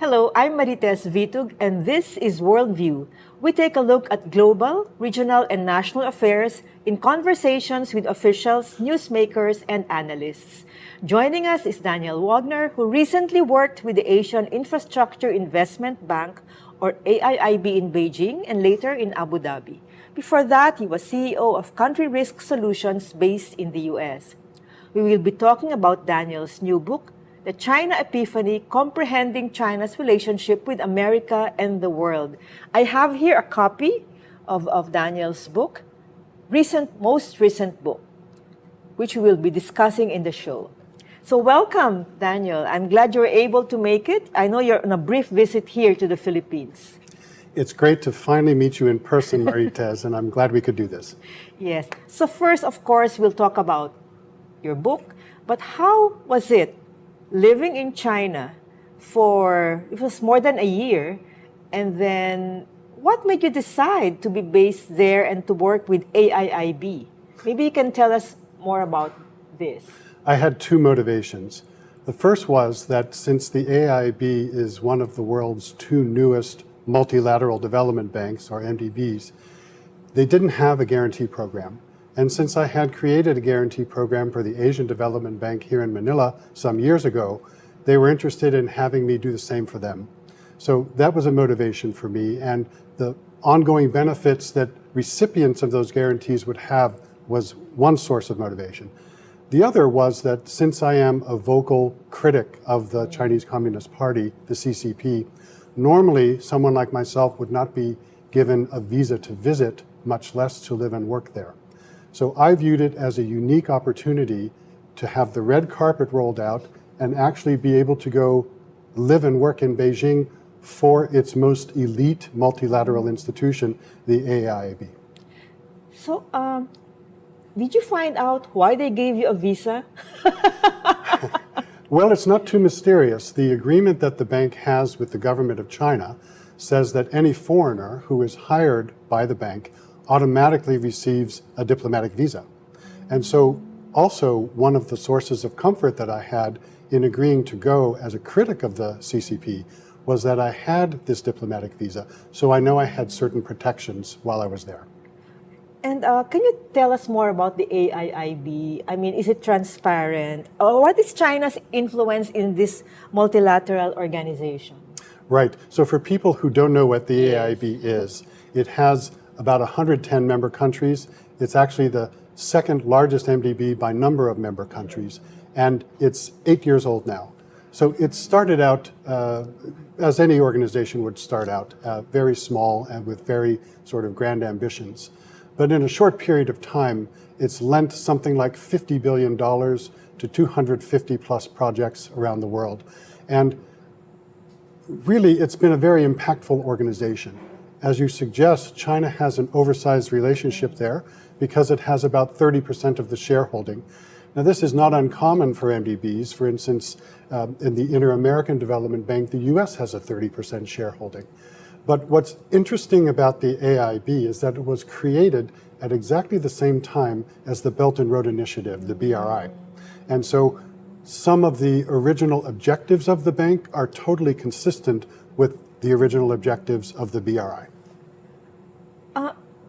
Hello, I'm Marites Vitug, and this is Worldview. We take a look at global, regional, and national affairs in conversations with officials, newsmakers, and analysts. Joining us is Daniel Wagner, who recently worked with the Asian Infrastructure Investment Bank, or AIIB, in Beijing and later in Abu Dhabi. Before that, he was CEO of Country Risk Solutions based in the US. We will be talking about Daniel's new book, The China Epiphany, Comprehending China's Relationship with America and the World. I have here a copy of Daniel's book, most recent book, which we will be discussing in the show. So welcome, Daniel. I'm glad you're able to make it. I know you're on a brief visit here to the Philippines. It's great to finally meet you in person, Marites, and I'm glad we could do this. Yes. So first, of course, we'll talk about your book, but how was it living in China it was more than a year, and then what made you decide to be based there and to work with AIIB? Maybe you can tell us more about this. I had two motivations. The first was that since the AIIB is one of the world's two newest multilateral development banks, or MDBs, they didn't have a guarantee program. And since I had created a guarantee program for the Asian Development Bank here in Manila some years ago, they were interested in having me do the same for them. So that was a motivation for me, and the ongoing benefits that recipients of those guarantees would have was one source of motivation. The other was that since I am a vocal critic of the Chinese Communist Party, the CCP, normally someone like myself would not be given a visa to visit, much less to live and work there. So I viewed it as a unique opportunity to have the red carpet rolled out and actually be able to go live and work in Beijing for its most elite multilateral institution, the AIIB. So, did you find out why they gave you a visa? Well, it's not too mysterious. The agreement that the bank has with the government of China says that any foreigner who is hired by the bank automatically receives a diplomatic visa. And so also one of the sources of comfort that I had in agreeing to go as a critic of the CCP was that I had this diplomatic visa, so I know I had certain protections while I was there. And can you tell us more about the AIIB? I mean, is it transparent? Or what is China's influence in this multilateral organization? Right. So for people who don't know what the AIIB is, it has about 110 member countries. It's actually the second largest MDB by number of member countries, and it's 8 years old now. So it started out, as any organization would start out, very small and with very sort of grand ambitions. But in a short period of time, it's lent something like $50 billion to 250 plus projects around the world. And really, it's been a very impactful organization. As you suggest, China has an oversized relationship there because it has about 30% of the shareholding. Now, this is not uncommon for MDBs. For instance, in the Inter-American Development Bank, the US has a 30% shareholding. But what's interesting about the AIIB is that it was created at exactly the same time as the Belt and Road Initiative, the BRI. And so some of the original objectives of the bank are totally consistent with the original objectives of the BRI.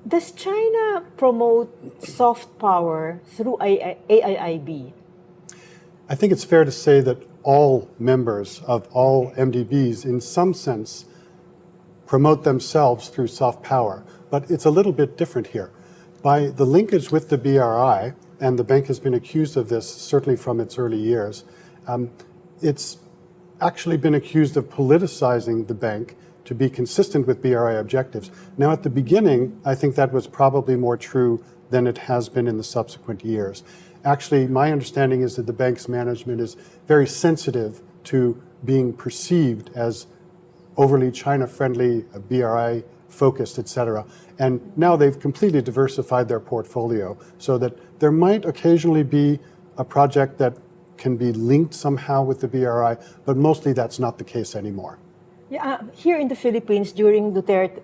Does China promote soft power through AIIB? I think it's fair to say that all members of all MDBs, in some sense, promote themselves through soft power. But it's a little bit different here. By the linkage with the BRI, and the bank has been accused of this certainly from its early years, it's actually been accused of politicizing the bank to be consistent with BRI objectives. Now, at the beginning, I think that was probably more true than it has been in the subsequent years. Actually, my understanding is that the bank's management is very sensitive to being perceived as overly China-friendly, BRI-focused, etc. And now they've completely diversified their portfolio so that there might occasionally be a project that can be linked somehow with the BRI, but mostly that's not the case anymore. Yeah, here in the Philippines, during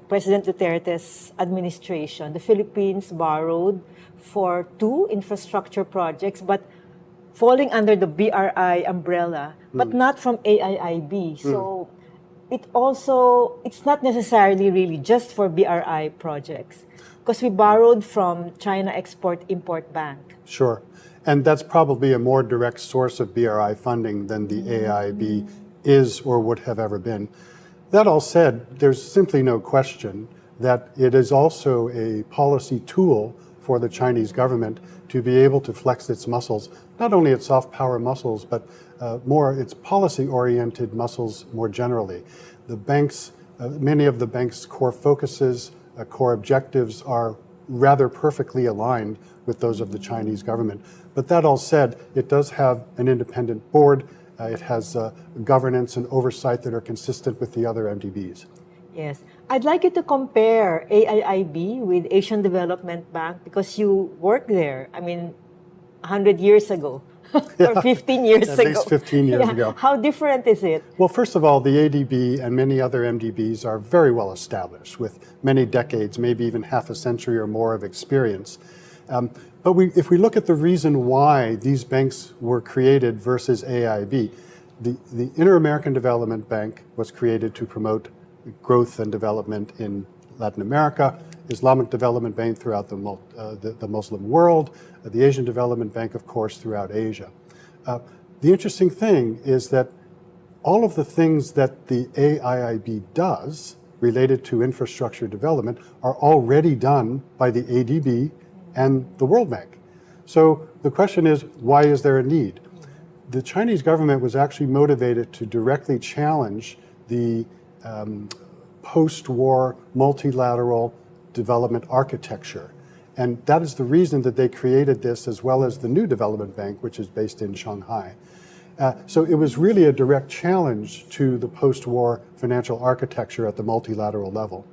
President Duterte's administration, the Philippines borrowed for 2 infrastructure projects, but falling under the BRI umbrella, but not from AIIB. So it's not necessarily really just for BRI projects, because we borrowed from China Export-Import Bank. Sure. And that's probably a more direct source of BRI funding than the AIIB is or would have ever been. That all said, there's simply no question that it is also a policy tool for the Chinese government to be able to flex its muscles, not only its soft power muscles, but more its policy-oriented muscles more generally. The banks, many of the bank's core focuses, core objectives are rather perfectly aligned with those of the Chinese government. But that all said, it does have an independent board. It has governance and oversight that are consistent with the other MDBs. Yes. I'd like you to compare AIIB with Asian Development Bank because you worked there, 100 years ago or 15 years ago. At least 15 years ago. How different is it? Well, first of all, the ADB and many other MDBs are very well established with many decades, maybe even half a century or more of experience. But if we look at the reason why these banks were created versus AIIB, the Inter-American Development Bank was created to promote growth and development in Latin America, Islamic Development Bank throughout the Muslim world, the Asian Development Bank, of course, throughout Asia. The interesting thing is that all of the things that the AIIB does related to infrastructure development are already done by the ADB and the World Bank. So the question is, why is there a need? The Chinese government was actually motivated to directly challenge the post-war multilateral development architecture. And that is the reason that they created this, as well as the new development bank, which is based in Shanghai. So it was really a direct challenge to the post-war financial architecture at the multilateral level.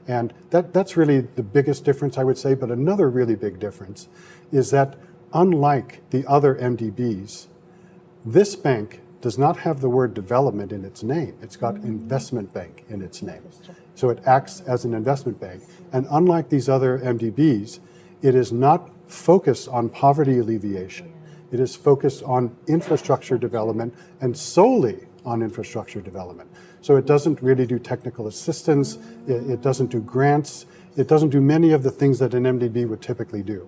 And that's really the biggest difference, I would say. But another really big difference is that unlike the other MDBs, this bank does not have the word development in its name. It's got investment bank in its name. So it acts as an investment bank. And unlike these other MDBs, it is not focused on poverty alleviation. It is focused on infrastructure development and solely on infrastructure development. So it doesn't really do technical assistance, it doesn't do grants, it doesn't do many of the things that an MDB would typically do.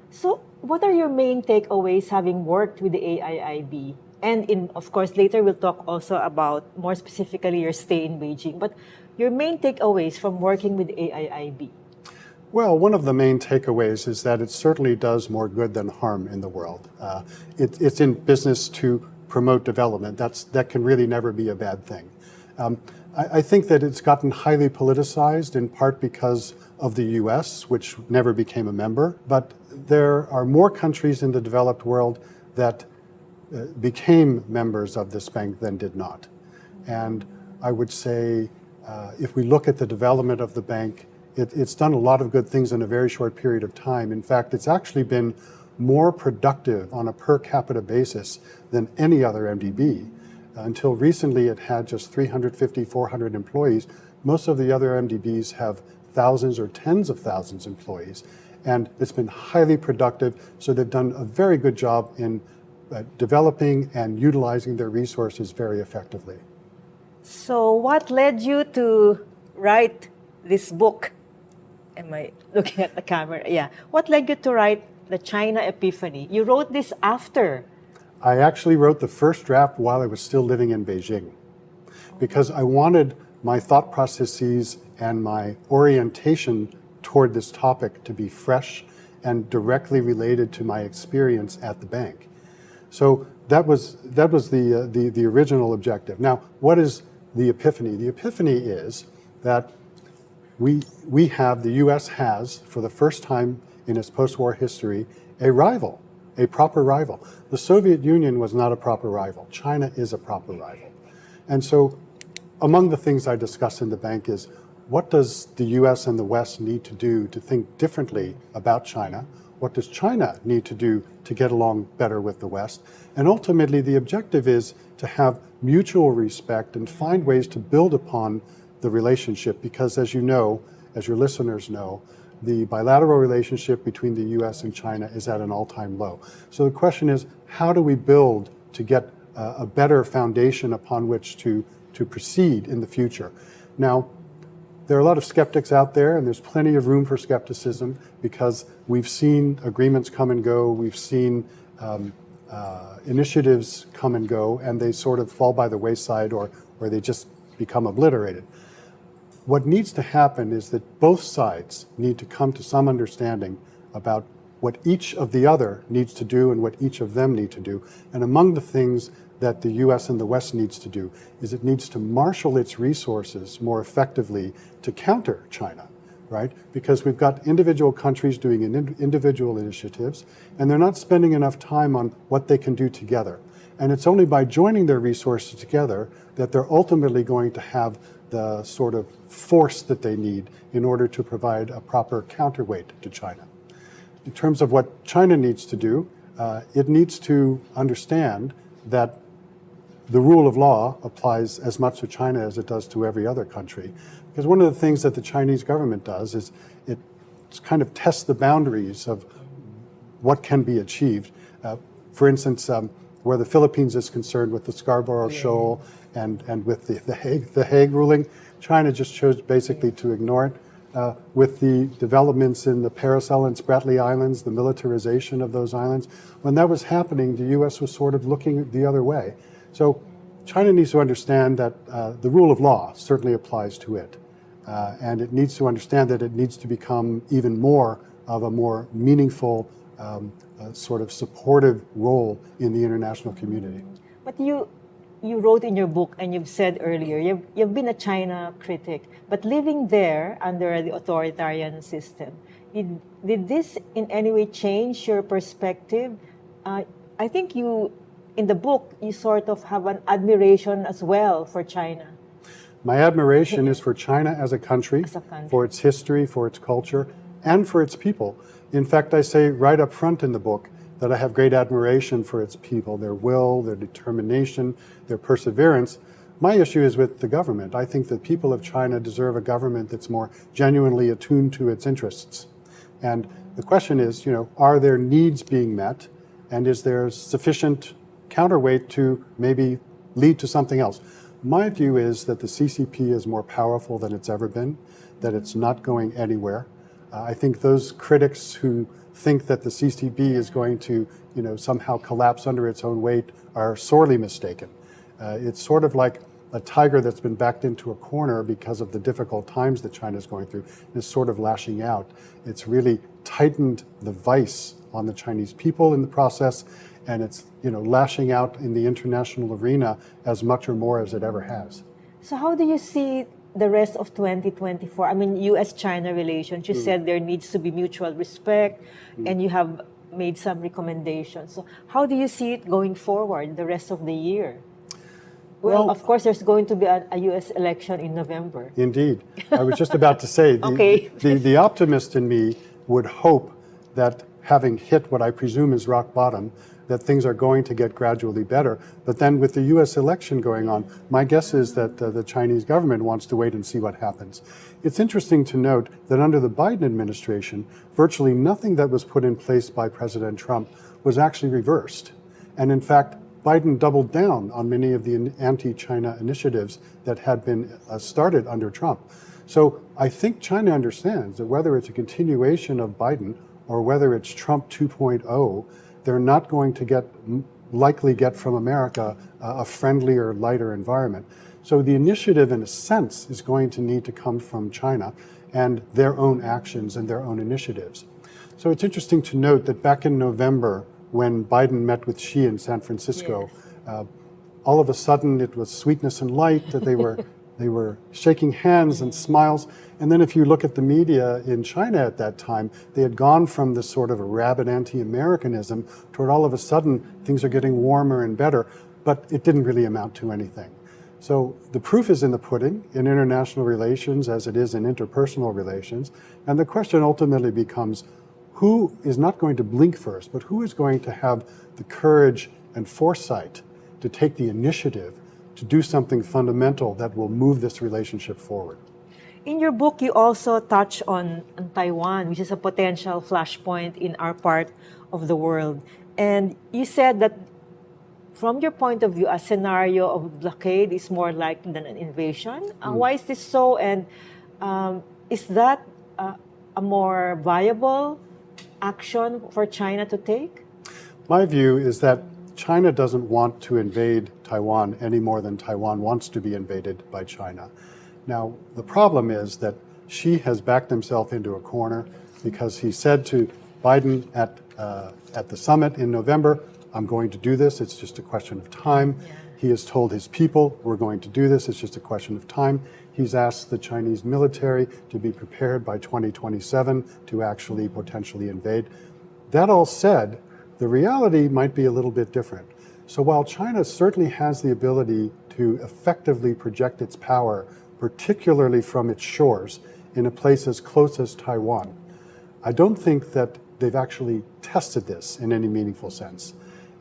So what are your main takeaways having worked with the AIIB? And of course, later we'll talk also about more specifically your stay in Beijing, but your main takeaways from working with AIIB? Well, one of the main takeaways is that it certainly does more good than harm in the world. It's in business to promote development. That can really never be a bad thing. I think that it's gotten highly politicized in part because of the US, which never became a member, but there are more countries in the developed world that became members of this bank than did not. And I would say if we look at the development of the bank, it's done a lot of good things in a very short period of time. In fact, it's actually been more productive on a per capita basis than any other MDB. Until recently, it had just 350, 400 employees. Most of the other MDBs have thousands or tens of thousands of employees. And it's been highly productive. So they've done a very good job in developing and utilizing their resources very effectively. So what led you to write this book? Am I looking at the camera? Yeah. What led you to write the China Epiphany? You wrote this after. I actually wrote the first draft while I was still living in Beijing because I wanted my thought processes and my orientation toward this topic to be fresh and directly related to my experience at the bank. So that was the original objective. Now, what is the epiphany? The epiphany is that we have, the US has, for the first time in its post-war history, a rival, a proper rival. The Soviet Union was not a proper rival. China is a proper rival. And so among the things I discuss in the bank is, what does the US and the West need to do to think differently about China? What does China need to do to get along better with the West? And ultimately, the objective is to have mutual respect and find ways to build upon the relationship, because as you know, as your listeners know, the bilateral relationship between the US and China is at an all-time low. So the question is, how do we build to get a better foundation upon which to to proceed in the future. Now, there are a lot of skeptics out there, and there's plenty of room for skepticism because we've seen agreements come and go, we've seen initiatives come and go, and they sort of fall by the wayside or they just become obliterated. What needs to happen is that both sides need to come to some understanding about what each of the other needs to do and what each of them need to do. And among the things that the US and the West needs to do is it needs to marshal its resources more effectively to counter China, right? Because we've got individual countries doing individual initiatives, and they're not spending enough time on what they can do together. And it's only by joining their resources together that they're ultimately going to have the sort of force that they need in order to provide a proper counterweight to China. In terms of what China needs to do, it needs to understand that the rule of law applies as much to China as it does to every other country. Because one of the things that the Chinese government does is it kind of tests the boundaries of what can be achieved. For instance, where the Philippines is concerned with the Scarborough Shoal and with the Hague ruling, China just chose basically to ignore it. With the developments in the Paracel and Spratly Islands, the militarization of those islands, when that was happening, the US was sort of looking the other way. So China needs to understand that the rule of law certainly applies to it. And it needs to understand that it needs to become even more of a more meaningful sort of supportive role in the international community. But you wrote in your book, and you've said earlier, you've been a China critic, but living there under the authoritarian system, did this in any way change your perspective? I think in the book, you sort of have an admiration as well for China. My admiration is for China as a country, for its history, for its culture, and for its people. In fact, I say right up front in the book that I have great admiration for its people, their will, their determination, their perseverance. My issue is with the government. I think the people of China deserve a government that's more genuinely attuned to its interests. And the question is, are their needs being met? And is there sufficient counterweight to maybe lead to something else? My view is that the CCP is more powerful than it's ever been, that it's not going anywhere. I think those critics who think that the CCP is going to, somehow collapse under its own weight are sorely mistaken. It's sort of like a tiger that's been backed into a corner because of the difficult times that China's going through, and is sort of lashing out. It's really tightened the vice on the Chinese people in the process, and it's lashing out in the international arena as much or more as it ever has. So how do you see the rest of 2024? I mean, U.S.-China relations, you said there needs to be mutual respect, and you have made some recommendations. So how do you see it going forward the rest of the year? Well, of course, there's going to be a U.S. election in November. Indeed. I was just about to say, the optimist in me would hope that having hit what I presume is rock bottom, that things are going to get gradually better. But then with the US election going on, my guess is that the Chinese government wants to wait and see what happens. It's interesting to note that under the Biden administration, virtually nothing that was put in place by President Trump was actually reversed. And in fact, Biden doubled down on many of the anti-China initiatives that had been started under Trump. So I think China understands that whether it's a continuation of Biden or whether it's Trump 2.0, they're not going to likely get from America a friendlier, lighter environment. So the initiative, in a sense, is going to need to come from China and their own actions and their own initiatives. So it's interesting to note that back in November, when Biden met with Xi in San Francisco, all of a sudden it was sweetness and light, that they were shaking hands and smiles. And then if you look at the media in China at that time, they had gone from this sort of a rabid anti-Americanism toward all of a sudden things are getting warmer and better, but it didn't really amount to anything. So the proof is in the pudding in international relations as it is in interpersonal relations. And the question ultimately becomes, who is not going to blink first, but who is going to have the courage and foresight to take the initiative to do something fundamental that will move this relationship forward? In your book, you also touch on Taiwan, which is a potential flashpoint in our part of the world. And you said that from your point of view, a scenario of blockade is more likely than an invasion. Why is this so? And is that a more viable action for China to take? My view is that China doesn't want to invade Taiwan any more than Taiwan wants to be invaded by China. Now, the problem is that Xi has backed himself into a corner because he said to Biden at the summit in November, I'm going to do this, it's just a question of time. Yeah. He has told his people, we're going to do this, it's just a question of time. He's asked the Chinese military to be prepared by 2027 to actually potentially invade. That all said, the reality might be a little bit different. So while China certainly has the ability to effectively project its power, particularly from its shores, in a place as close as Taiwan, I don't think that they've actually tested this in any meaningful sense.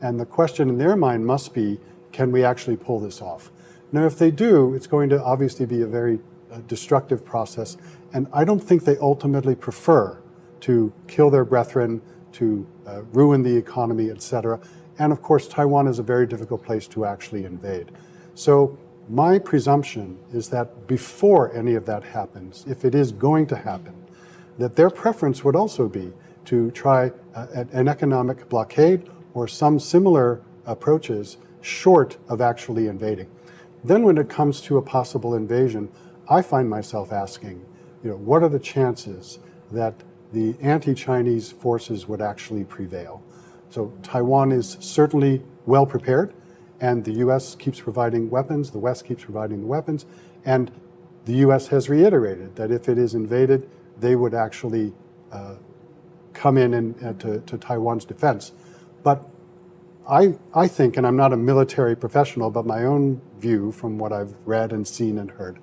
And the question in their mind must be, can we actually pull this off? Now, if they do, it's going to obviously be a very destructive process. And I don't think they ultimately prefer to kill their brethren, to ruin the economy, etc. And of course, Taiwan is a very difficult place to actually invade. So my presumption is that before any of that happens, if it is going to happen, that their preference would also be to try an economic blockade or some similar approaches short of actually invading. Then when it comes to a possible invasion, I find myself asking, what are the chances that the anti-Chinese forces would actually prevail? So Taiwan is certainly well prepared, and the US keeps providing weapons, the West keeps providing the weapons, and the US has reiterated that if it is invaded, they would actually come in to Taiwan's defense. But I think, and I'm not a military professional, but my own view from what I've read and seen and heard,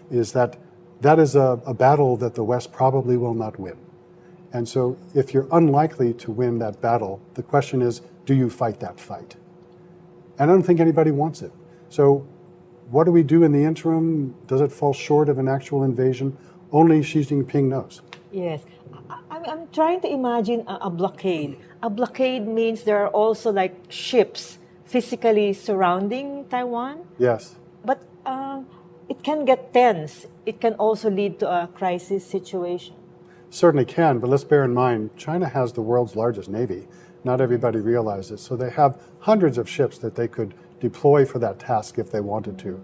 is that that is a battle that the West probably will not win. And so if you're unlikely to win that battle, the question is, do you fight that fight? And I don't think anybody wants it. So what do we do in the interim? Does it fall short of an actual invasion? Only Xi Jinping knows. Yes. I'm trying to imagine a blockade. A blockade means there are also like ships physically surrounding Taiwan. Yes. But it can get tense. It can also lead to a crisis situation. Certainly can, but let's bear in mind, China has the world's largest navy. Not everybody realizes. So they have hundreds of ships that they could deploy for that task if they wanted to.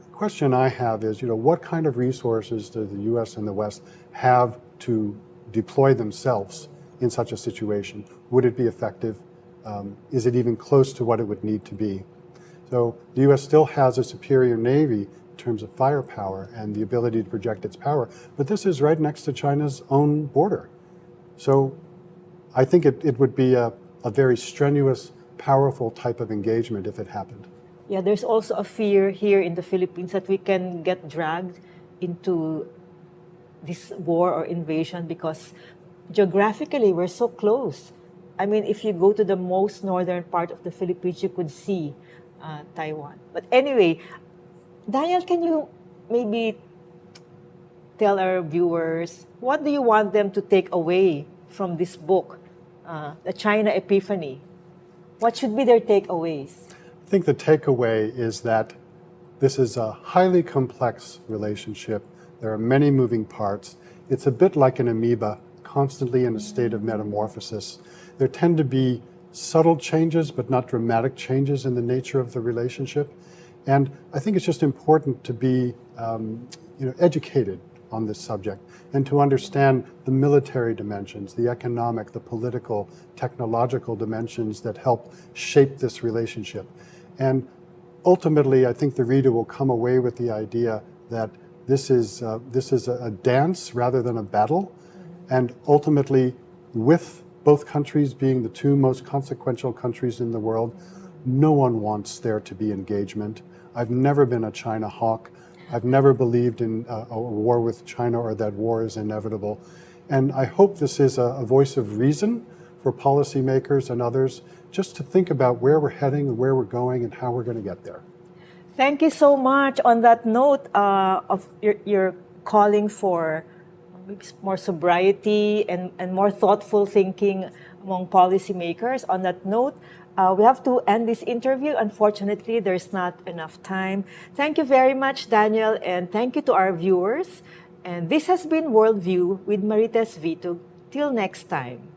The question I have is, what kind of resources do the US and the West have to deploy themselves in such a situation? Would it be effective? Is it even close to what it would need to be? So the US still has a superior navy in terms of firepower and the ability to project its power, but this is right next to China's own border. So I think it would be a very strenuous, powerful type of engagement if it happened. Yeah, there's also a fear here in the Philippines that we can get dragged into this war or invasion because geographically we're so close. I mean, if you go to the most northern part of the Philippines, you could see Taiwan. But anyway, Daniel, can you maybe tell our viewers, what do you want them to take away from this book, the China Epiphany? What should be their takeaways? I think the takeaway is that this is a highly complex relationship. There are many moving parts. It's a bit like an amoeba, constantly in a state of metamorphosis. There tend to be subtle changes, but not dramatic changes in the nature of the relationship. And I think it's just important to be educated on this subject and to understand the military dimensions, the economic, the political, technological dimensions that help shape this relationship. And ultimately, I think the reader will come away with the idea that this is a dance rather than a battle. And ultimately, with both countries being the two most consequential countries in the world, no one wants there to be engagement. I've never been a China hawk. I've never believed in a war with China or that war is inevitable. And I hope this is a voice of reason for policymakers and others just to think about where we're heading and where we're going and how we're going to get there. Thank you so much. On that note of your calling for more sobriety and more thoughtful thinking among policymakers. On that note, we have to end this interview. Unfortunately, there's not enough time. Thank you very much, Daniel, and thank you to our viewers. And this has been Worldview with Marites Vitug. Till next time.